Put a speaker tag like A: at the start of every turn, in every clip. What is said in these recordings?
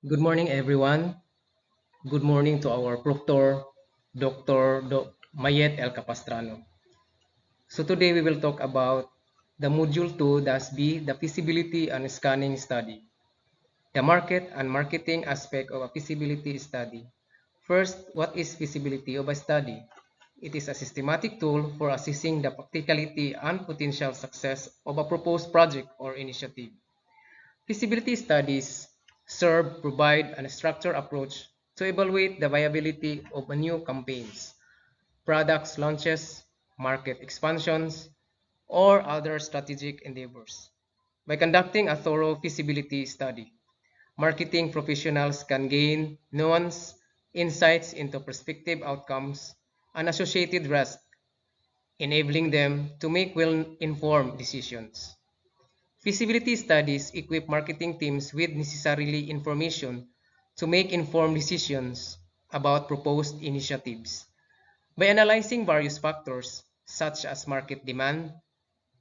A: Good morning, everyone. Good morning to our proctor, Dr. Mayet El Capastrano. So today we will talk about the module 2, that's B, the feasibility and scanning study. The market and marketing aspect of a feasibility study. First, what is feasibility of a study? It is a systematic tool for assessing the practicality and potential success of a proposed project or initiative. Feasibility studies provide a structured approach to evaluate the viability of new campaigns, products launches, market expansions, or other strategic endeavors. By conducting a thorough feasibility study, marketing professionals can gain nuanced insights into prospective outcomes and associated risks, enabling them to make well-informed decisions. Feasibility studies equip marketing teams with necessary information to make informed decisions about proposed initiatives. By analyzing various factors such as market demand,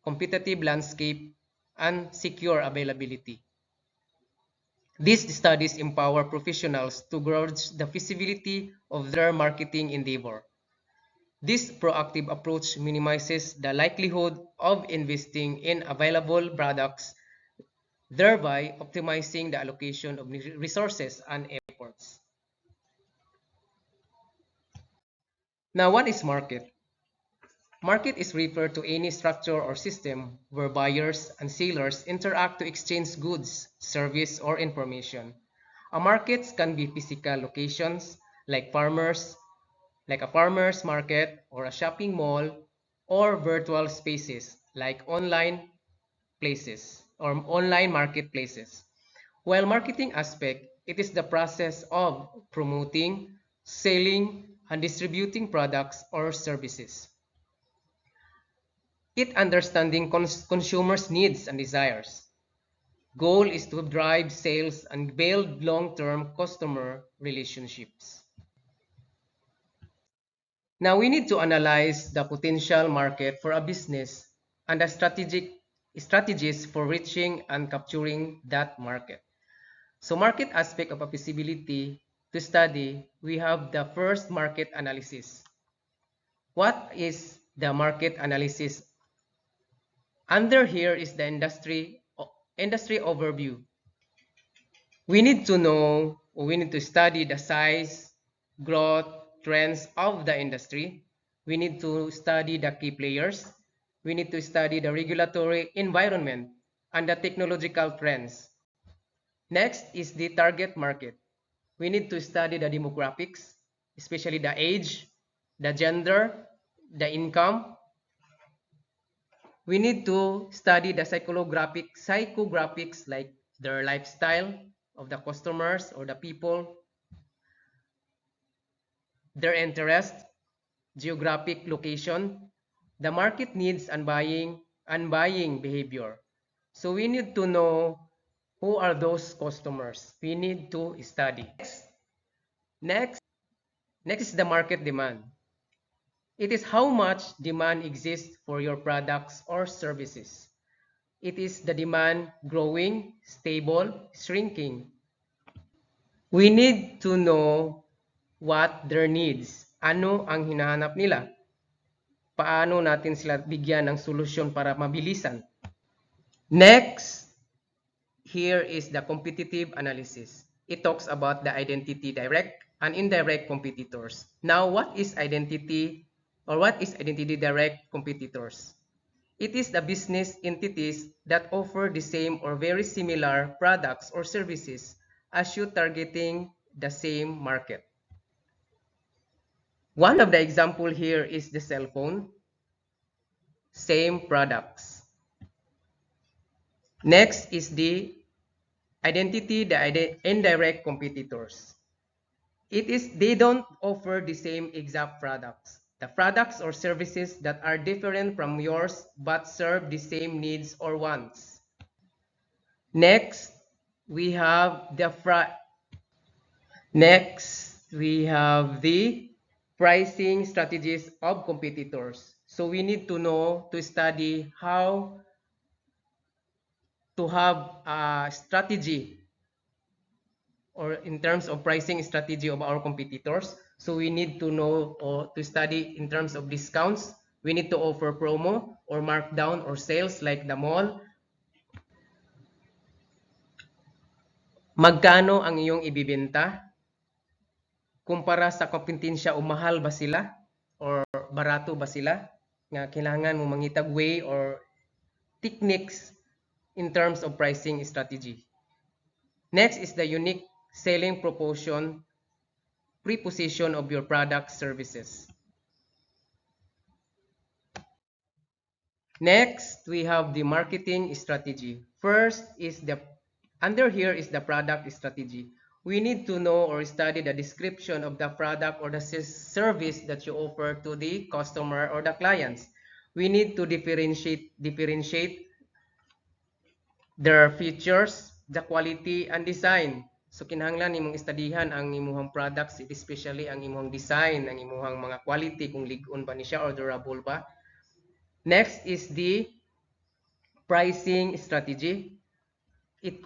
A: competitive landscape, and secure availability. These studies empower professionals to gauge the feasibility of their marketing endeavor. This proactive approach minimizes the likelihood of investing in available products, thereby optimizing the allocation of resources and efforts. Now, what is market? Market is referred to any structure or system where buyers and sellers interact to exchange goods, service, or information. A market can be physical locations like a farmer's market or a shopping mall, or virtual spaces like online places or online marketplaces. While marketing aspect, it is the process of promoting, selling, and distributing products or services. It understanding consumers' needs and desires. Goal is to drive sales and build long-term customer relationships. Now we need to analyze the potential market for a business and the strategies for reaching and capturing that market. So market aspect of a feasibility to study, we have the first market analysis. What is the market analysis? Under here is the industry overview. We need to know, or we need to study the size, growth, trends of the industry. We need to study the key players. We need to study the regulatory environment and the technological trends. Next is the target market. We need to study the demographics, especially the age, the gender, the income. We need to study the psychographics like their lifestyle of the customers or the people, their interest, geographic location, the market needs and buying behavior. So we need to know who are those customers. We need to study. Next, next is the market demand. It is how much demand exists for your products or services. It is the demand growing, stable, shrinking. We need to know what their needs. Ano ang hinahanap nila? Paano natin sila bigyan ng solusyon para mabilisan? Next, here is the competitive analysis. It talks about the identity direct and indirect competitors. Now, what is identity direct competitors? It is the business entities that offer the same or very similar products or services as you targeting the same market. One of the example here is the cell phone. Same products. Next is the indirect competitors. They don't offer the same exact products. The products or services that are different from yours but serve the same needs or wants. Next, we have the pricing strategies of competitors. So we need to know to study how to have a strategy or in terms of pricing strategy of our competitors. So we need to know or to study in terms of discounts. We need to offer promo or markdown or sales like the mall. Magkano ang iyong ibibenta? Kumpara sa kompetensya o mahal ba sila or barato ba sila? Nga kailangan mo mangitag way or techniques in terms of pricing strategy. Next is the unique selling proposition, preposition of your product services. Next, we have the marketing strategy. First is under here is the product strategy. We need to know or study the description of the product or the service that you offer to the customer or the clients. We need to differentiate their features, the quality, and design. So kinahanglan imong istadihan ang imuhang products, especially ang imuhang design, ang imuhang mga quality, kung lig-on ba ni siya or durable ba. Next is the pricing strategy. It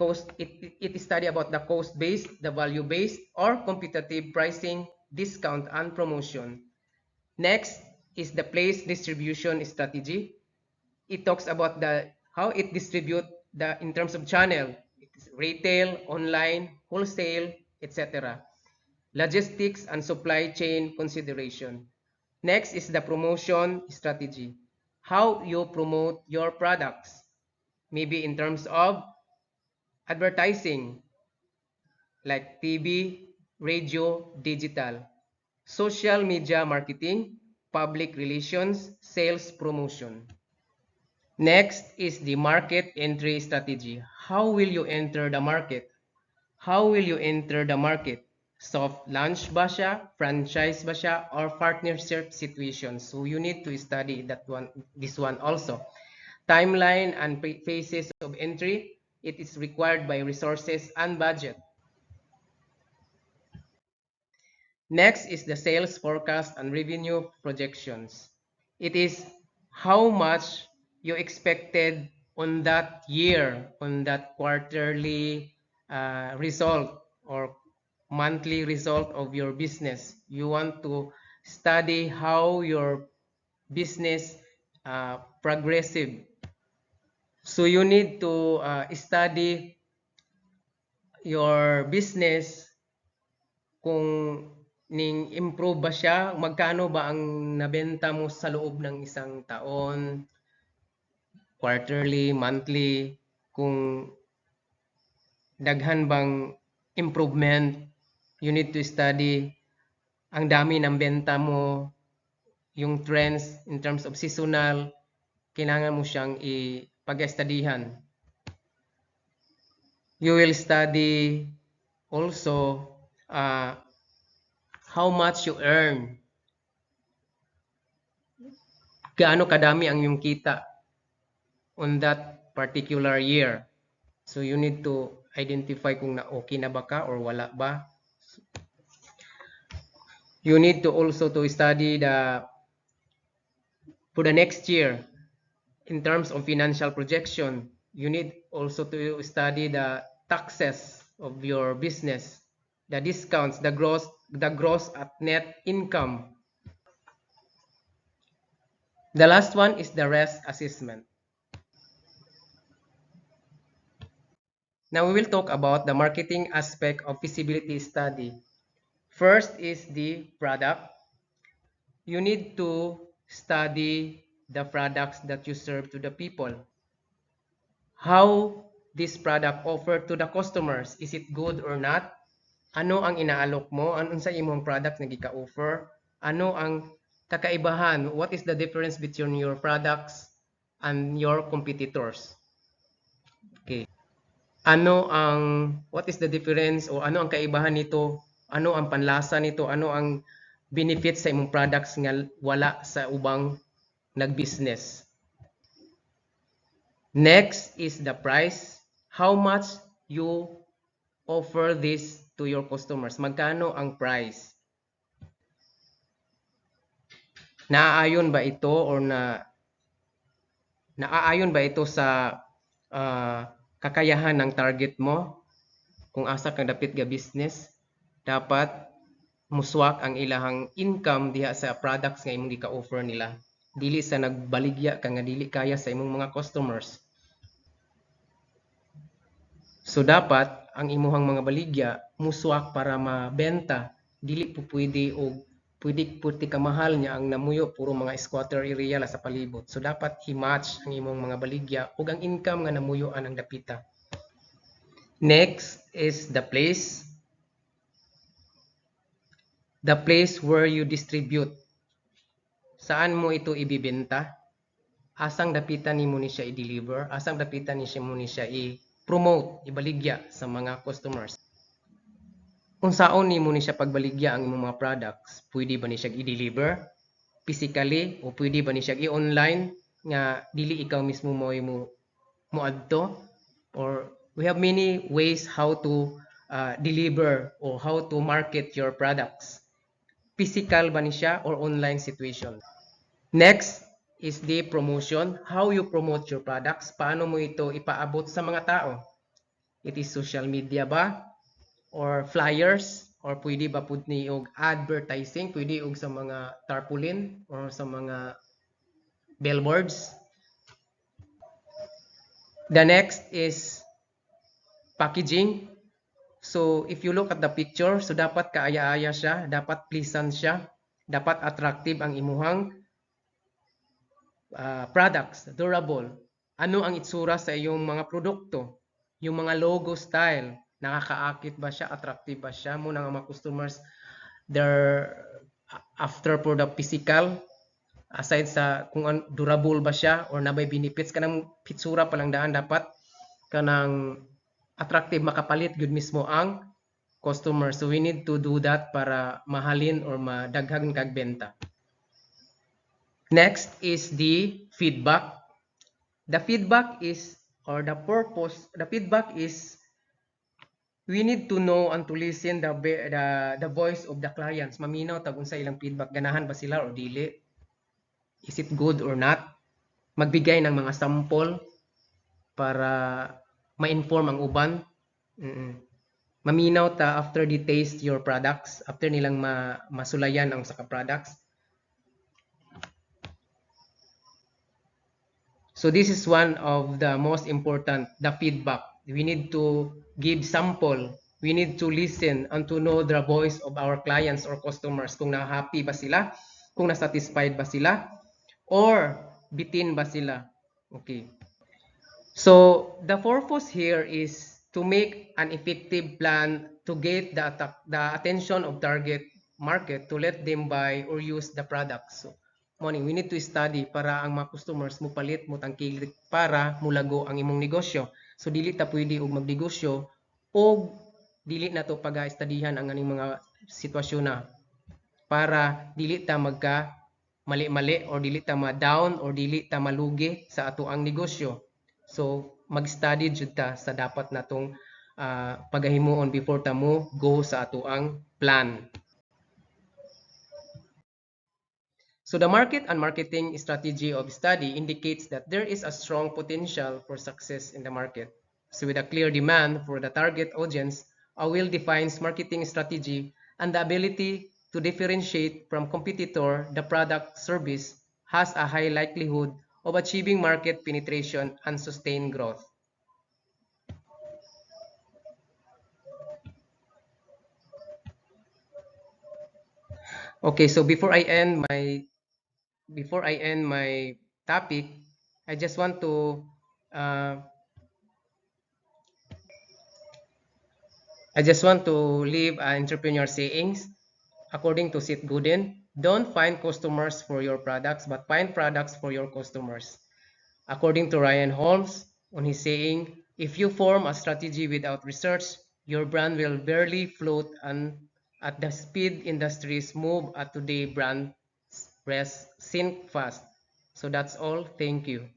A: study about the cost-based, the value-based, or competitive pricing, discount, and promotion. Next is the place distribution strategy. It talks about how it distribute in terms of channel, retail, online, wholesale, etc. Logistics and supply chain consideration. Next is the promotion strategy. How you promote your products, maybe in terms of advertising like TV, radio, digital, social media marketing, public relations, sales promotion. Next is the market entry strategy. How will you enter the market? How will you enter the market? Soft launch ba siya, franchise ba siya, or partnership situation? So you need to study this one also. Timeline and phases of entry. It is required by resources and budget. Next is the sales forecast and revenue projections. It is how much you expected on that year, on that quarterly result or monthly result of your business. You want to study how your business progressive. So you need to study your business kung ning improve ba siya, magkano ba ang nabenta mo sa loob ng isang taon, quarterly, monthly, kung daghan bang improvement, you need to study ang dami ng benta mo, yung trends in terms of seasonal, kailangan mo siyang ipag-studyhan. You will study also how much you earn. Gaano kadami ang iyong kita on that particular year. So you need to identify kung okay na ba ka or wala ba. You need to also to study for the next year in terms of financial projection. You need also to study the taxes of your business, the discounts, the gross at net income. The last one is the risk assessment. Now we will talk about the marketing aspect of feasibility study. First is the product. You need to study the products that you serve to the people. How this product offered to the customers, is it good or not? Ano ang inaalok mo? Ano sa imong product na gika-offer? Ano ang kakaibahan? What is the difference between your products and your competitors? Okay. What is the difference o ano ang kaibahan nito? Ano ang panlasa nito? Ano ang benefits sa imong products nga wala sa ubang nag-business? Next is the price. How much you offer this to your customers? Magkano ang price? Naaayon ba ito or naaayon ba ito sa kakayahan ng target mo? kung asa kang dapit ga business, dapat muswak ang ilahang income diha sa products nga imong gika-offer nila. Dili sa nagbaligya ka nga dili kaya sa imong mga customers. So dapat ang imuhang mga baligya muswak para mabenta. Dili po pwede og pwede ka mahal niya ang namuyo puro mga squatter area la sa palibot. So dapat i-match ang imong mga baligya ug ang income nga namuyoan ang dapita. Next is the place. The place where you distribute. Saan mo ito ibibenta? Asang dapitan nimo ni siya i-deliver? Asang dapitan ni siya i-promote, ibaligya sa mga customers? Kung saon nimo ni siya pagbaligya ang imong mga products, pwede ba ni siya i-deliver physically o pwede ba ni siya i-online nga dili ikaw mismo mo adto? Or we have many ways how to deliver or how to market your products. Physical ba ni siya or online situation? Next is the promotion. How you promote your products. Paano mo ito ipaabot sa mga tao? It is social media ba? Or flyers? Or pwede ba pud ni og advertising? Pwede og sa mga tarpaulin or sa mga billboards? The next is packaging. So if you look at the picture, so dapat kaaya-aya siya, dapat pleasant siya, dapat attractive ang imuhang products, durable. Ano ang itsura sa iyong mga produkto? Yung mga logo style, nakakaakit ba siya, attractive ba siya? Muna nga mga customers, they're after for the physical, aside sa kung durable ba siya or nabay benefits, kanang pitsura pa lang daan dapat kanang attractive, makapalit good mismo ang customer. So we need to do that para mahalin or madaghan kag benta. Next is the feedback. The feedback is, or the purpose, the feedback is we need to know and to listen the voice of the clients. Maminaw tag unsa ilang feedback, ganahan ba sila or dili? Is it good or not? Magbigay ng mga sample para ma-inform ang uban. Maminaw ta after they taste your products, after nilang masulayan ang saka products. So this is one of the most important, the feedback. We need to give sample. We need to listen and to know the voice of our clients or customers. Kung na-happy ba sila, kung na-satisfied ba sila, or bitin ba sila. Okay. So the purpose here is to make an effective plan to get the attention of target market to let them buy or use the products. So, morning, we need to study para ang mga customers mo palit mo tangkilik para mulago ang imong negosyo. So dili ta pwede og magnegosyo o dili na to pag-studyhan ang aning mga sitwasyon na para dili ta magka mali-mali or dili ta ma-down or dili ta malugi sa ato ang negosyo. So mag-study jud ta sa dapat natong pagahimuon before ta mo go sa ato ang plan. So the market and marketing strategy of study indicates that there is a strong potential for success in the market. So with a clear demand for the target audience, a well-defined marketing strategy, and the ability to differentiate from competitor, the product service has a high likelihood of achieving market penetration and sustained growth. Okay, so before I end my topic, I just want to leave entrepreneur sayings. According to Seth Godin, don't find customers for your products, but find products for your customers. According to Ryan Holmes, on his saying, if you form a strategy without research, your brand will barely float, and at the speed industries move at today, brands sink fast. So that's all. Thank you.